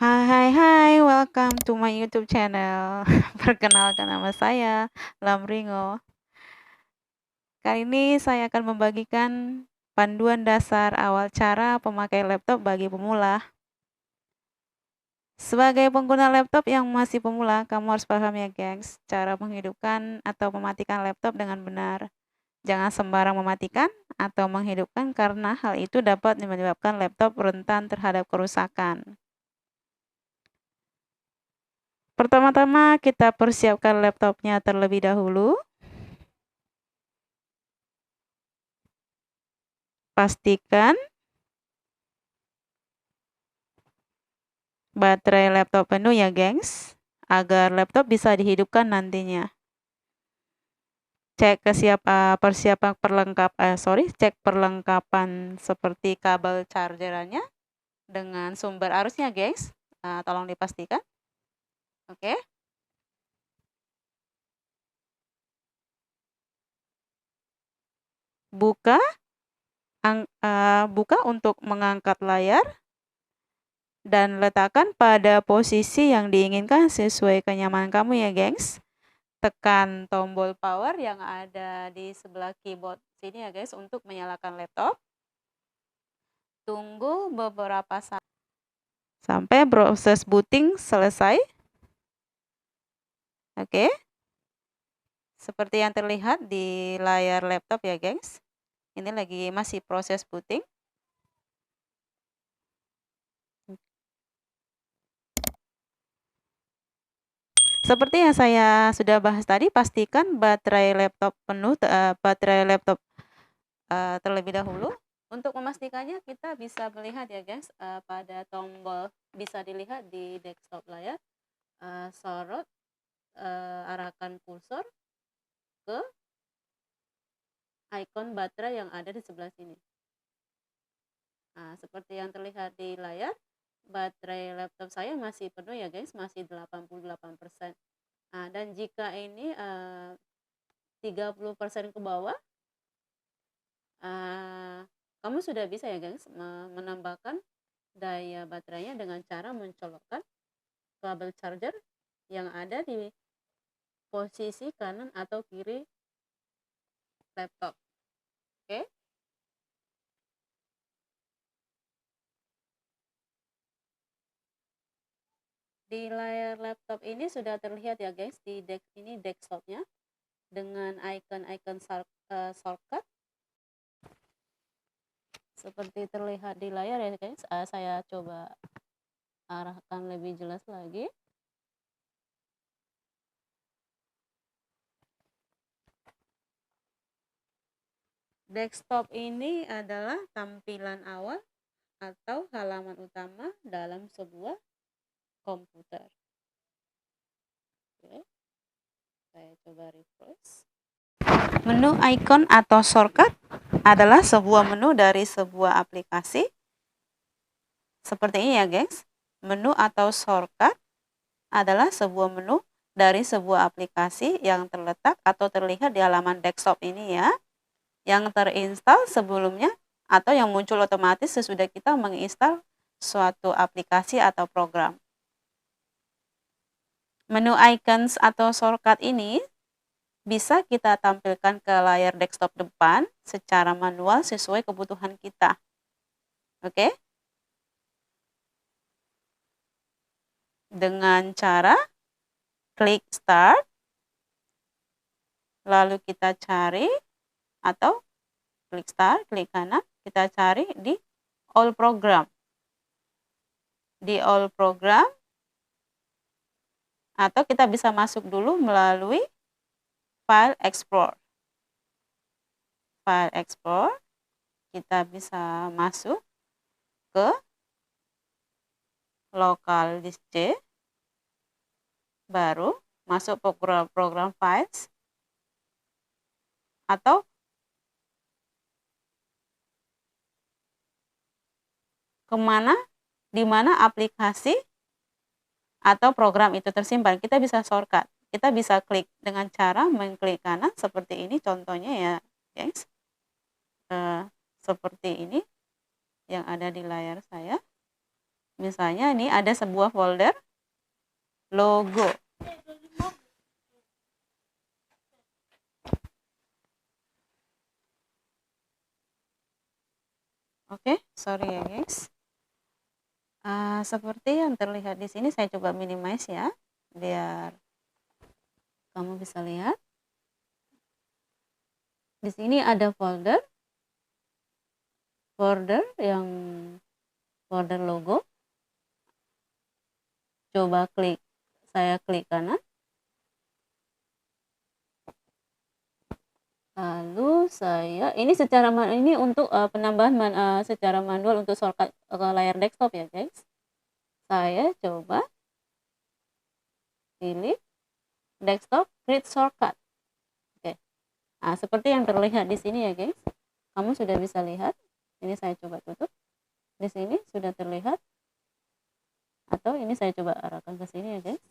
Hai, welcome to my YouTube channel. Perkenalkan nama saya, Lamringo. Kali ini saya akan membagikan panduan dasar awal cara pemakai laptop bagi pemula. Sebagai pengguna laptop yang masih pemula, kamu harus paham ya gengs, cara menghidupkan atau mematikan laptop dengan benar. Jangan sembarang mematikan atau menghidupkan karena hal itu dapat menyebabkan laptop rentan terhadap kerusakan. Pertama-tama kita persiapkan laptopnya terlebih dahulu. Pastikan baterai laptop penuh ya gengs, agar laptop bisa dihidupkan nantinya. Cek cek perlengkapan seperti kabel chargerannya dengan sumber arusnya gengs. Tolong dipastikan. Oke. Buka untuk mengangkat layar dan letakkan pada posisi yang diinginkan sesuai kenyamanan kamu ya gengs. Tekan tombol power yang ada di sebelah keyboard sini ya guys untuk menyalakan laptop. Tunggu beberapa saat sampai proses booting selesai. Oke. Seperti yang terlihat di layar laptop ya gengs. Ini masih proses booting. Seperti yang saya sudah bahas tadi, pastikan baterai laptop penuh, terlebih dahulu. Untuk memastikannya kita bisa melihat ya guys, pada tombol bisa dilihat di desktop layar, sorot, arahkan kursor ke icon baterai yang ada di sebelah sini. Nah, seperti yang terlihat di layar, baterai laptop saya masih penuh ya guys, masih 88%. Nah, dan jika ini 30% ke bawah, kamu sudah bisa ya guys menambahkan daya baterainya dengan cara mencolokkan kabel charger yang ada di posisi kanan atau kiri laptop. Oke. Di layar laptop ini sudah terlihat ya guys, ini desktopnya dengan icon-icon shortcut seperti terlihat di layar ya guys. Saya coba arahkan lebih jelas lagi. Desktop ini adalah tampilan awal atau halaman utama dalam sebuah komputer. Oke. Saya coba refresh. Menu icon atau shortcut adalah sebuah menu dari sebuah aplikasi. Seperti ini ya guys. Menu atau shortcut adalah sebuah menu dari sebuah aplikasi yang terletak atau terlihat di halaman desktop ini ya, yang terinstall sebelumnya atau yang muncul otomatis sesudah kita menginstal suatu aplikasi atau program. Menu icons atau shortcut ini bisa kita tampilkan ke layar desktop depan secara manual sesuai kebutuhan kita. Oke? Dengan cara klik start, lalu kita cari atau klik start, klik kanan, kita cari di all program. Di all program, atau kita bisa masuk dulu melalui file explorer. File explorer, kita bisa masuk ke local disk C, baru masuk program files, atau di mana aplikasi atau program itu tersimpan. Kita bisa shortcut. Kita bisa klik dengan cara mengklik kanan seperti ini contohnya ya guys. Seperti ini yang ada di layar saya. Misalnya ini ada sebuah folder logo. Oke, sorry ya guys. Seperti yang terlihat di sini, saya coba minimize ya, biar kamu bisa lihat. Di sini ada folder logo. Coba saya klik kanan. Lalu ini untuk penambahan secara manual untuk shortcut ke layar desktop ya guys. Saya coba pilih desktop create shortcut. Oke. Nah, seperti yang terlihat di sini ya guys. Kamu sudah bisa lihat. Ini saya coba tutup. Di sini sudah terlihat. Atau ini saya coba arahkan ke sini ya guys.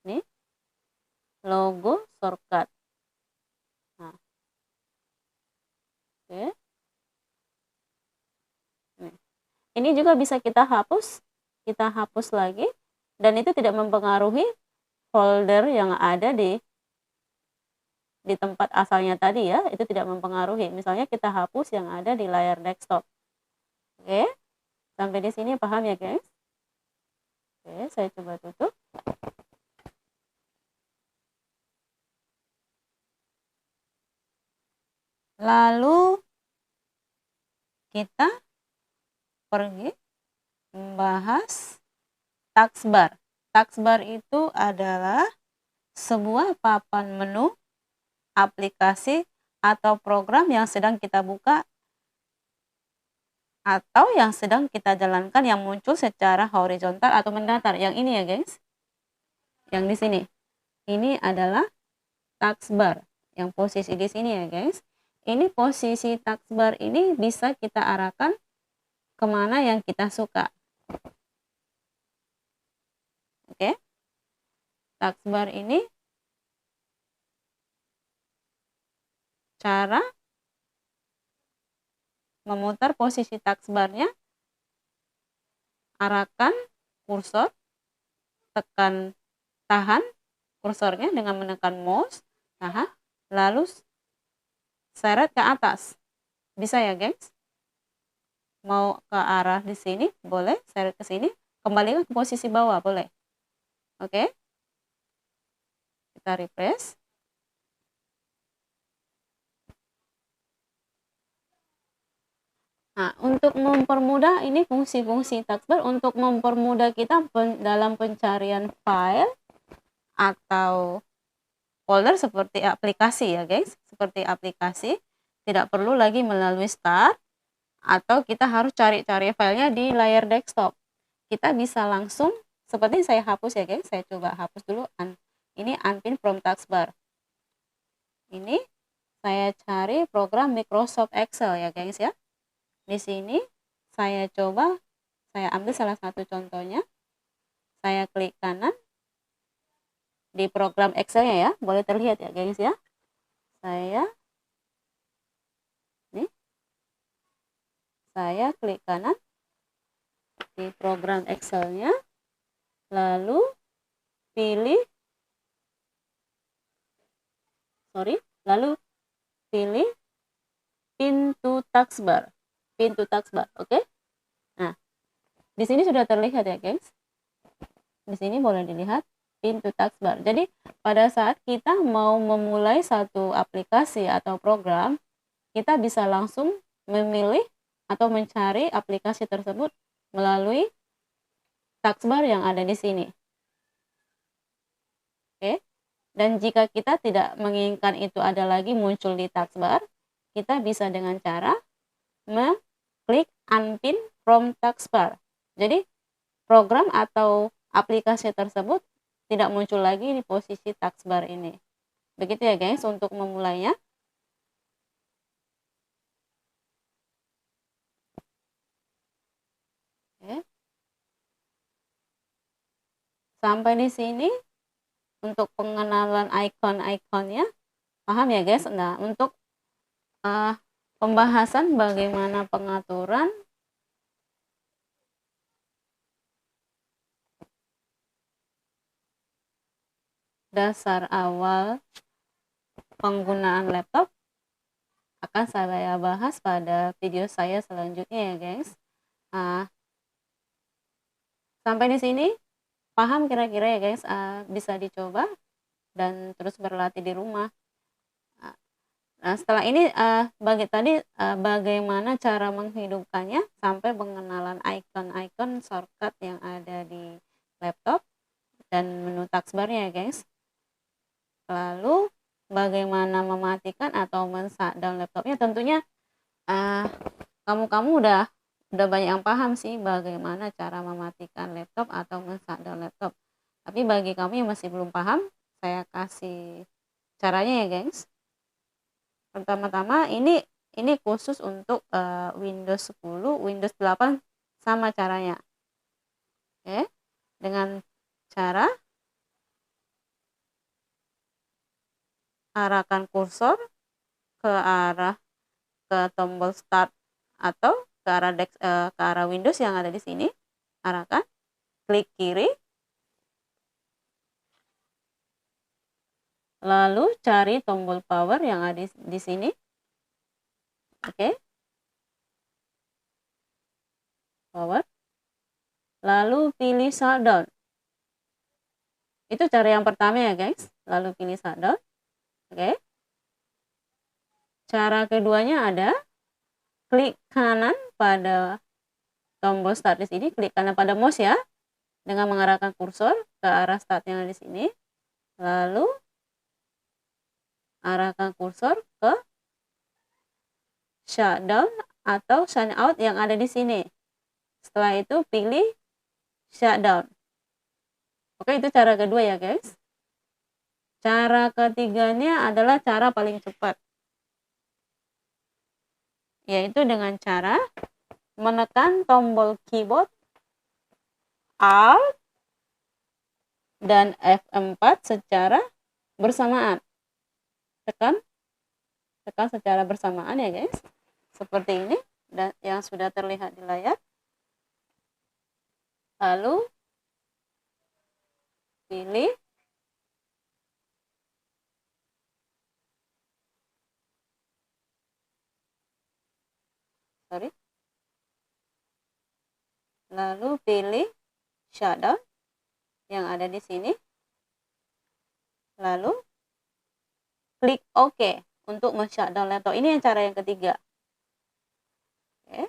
Ini logo shortcut. Nah. Oke. Ini juga bisa kita hapus lagi, dan itu tidak mempengaruhi folder yang ada di tempat asalnya tadi ya, itu tidak mempengaruhi. Misalnya kita hapus yang ada di layar desktop. Oke, sampai di sini paham ya guys? Oke, saya coba tutup. Lalu kita pergi membahas taskbar. Taskbar itu adalah sebuah papan menu aplikasi atau program yang sedang kita buka atau yang sedang kita jalankan yang muncul secara horizontal atau mendatar. Yang ini ya guys. Yang di sini. Ini adalah taskbar. Yang posisi di sini ya guys. Ini posisi taskbar ini bisa kita arahkan kemana yang kita suka. Oke. Taskbar ini cara memutar posisi taskbarnya, arahkan kursor, tahan kursornya dengan menekan mouse, tahan, lalu seret ke atas. Bisa ya guys? Mau ke arah di sini boleh, seret ke sini, kembali ke posisi bawah boleh. Oke. Kita refresh. Nah, untuk mempermudah ini fungsi-fungsi taskbar untuk mempermudah kita dalam pencarian file atau folder seperti aplikasi ya guys. Seperti aplikasi, tidak perlu lagi melalui start atau kita harus cari-cari filenya di layar desktop. Kita bisa langsung, seperti saya hapus ya guys. Saya coba hapus dulu. Ini unpin from taskbar. Ini saya cari program Microsoft Excel ya guys ya. Di sini saya ambil salah satu contohnya. Saya klik kanan di program Excel-nya ya. Boleh terlihat ya guys ya. Saya klik kanan di program Excel-nya. Lalu pilih pintu taskbar. Oke. Nah, di sini sudah terlihat ya guys. Di sini boleh dilihat pintu taskbar. Jadi pada saat kita mau memulai satu aplikasi atau program, kita bisa langsung memilih atau mencari aplikasi tersebut melalui taskbar yang ada di sini. Oke. Dan jika kita tidak menginginkan itu ada lagi muncul di taskbar, kita bisa dengan cara mengklik unpin from taskbar. Jadi program atau aplikasi tersebut tidak muncul lagi di posisi taskbar ini. Begitu ya guys untuk memulainya. Oke. Sampai di sini untuk pengenalan icon-iconnya. Paham ya guys? Nah, untuk pembahasan bagaimana pengaturan dasar awal penggunaan laptop akan saya bahas pada video saya selanjutnya ya guys. Sampai di sini paham kira-kira ya guys, bisa dicoba dan terus berlatih di rumah. Nah, setelah ini bagaimana cara menghidupkannya sampai pengenalan icon-icon shortcut yang ada di laptop dan menu taskbarnya ya guys. Lalu bagaimana mematikan atau men-shutdown laptopnya, tentunya kamu udah banyak yang paham sih bagaimana cara mematikan laptop atau men-shutdown laptop. Tapi bagi kamu yang masih belum paham, saya kasih caranya ya guys. Pertama-tama ini khusus untuk Windows 10, Windows 8 sama caranya. Oke. Dengan cara arahkan kursor ke tombol start atau ke arah Windows yang ada di sini. Arahkan, klik kiri. Lalu cari tombol power yang ada di sini. Oke. Power. Lalu pilih shutdown. Itu cara yang pertama ya guys. Lalu pilih shutdown. Oke. Cara keduanya ada klik kanan pada tombol start di sini. Klik kanan pada mouse ya. Dengan mengarahkan kursor ke arah start yang ada di sini. Lalu arahkan kursor ke shutdown atau shut out yang ada di sini. Setelah itu pilih shutdown. Oke, itu cara kedua ya guys. Cara ketiganya adalah cara paling cepat, yaitu dengan cara menekan tombol keyboard Alt dan F4 secara bersamaan. Tekan secara bersamaan ya guys, seperti ini dan yang sudah terlihat di layar. Lalu pilih shutdown yang ada di sini. Lalu klik OK untuk men-shutdown laptop. Ini yang cara yang ketiga. Oke.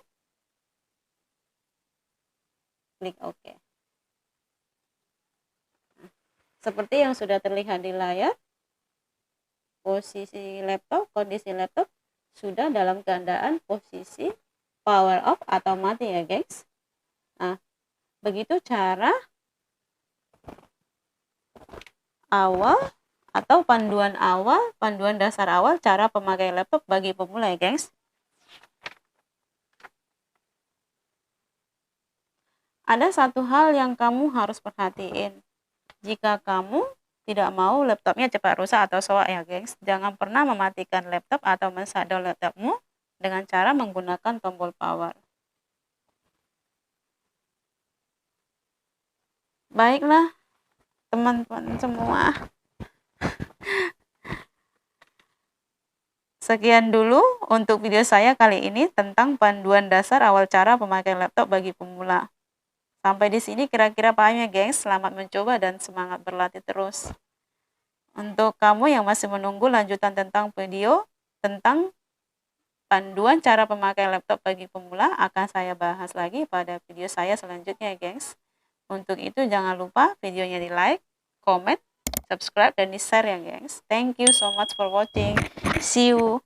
Klik OK. Seperti yang sudah terlihat di layar, kondisi laptop sudah dalam keadaan posisi power off atau mati ya guys. Nah, begitu cara awal atau panduan dasar awal cara pemakai laptop bagi pemula ya guys. Ada satu hal yang kamu harus perhatiin. Jika kamu tidak mau laptopnya cepat rusak atau soak ya guys, jangan pernah mematikan laptop atau men-shutdown laptopmu dengan cara menggunakan tombol power. Baiklah teman-teman semua. Sekian dulu untuk video saya kali ini tentang panduan dasar awal cara pemakaian laptop bagi pemula. Sampai di sini kira-kira paham ya guys. Selamat mencoba dan semangat berlatih terus. Untuk kamu yang masih menunggu lanjutan tentang video tentang panduan cara pemakaian laptop bagi pemula, akan saya bahas lagi pada video saya selanjutnya ya guys. Untuk itu jangan lupa videonya di like, comment, subscribe, dan di share ya guys. Thank you so much for watching. See you.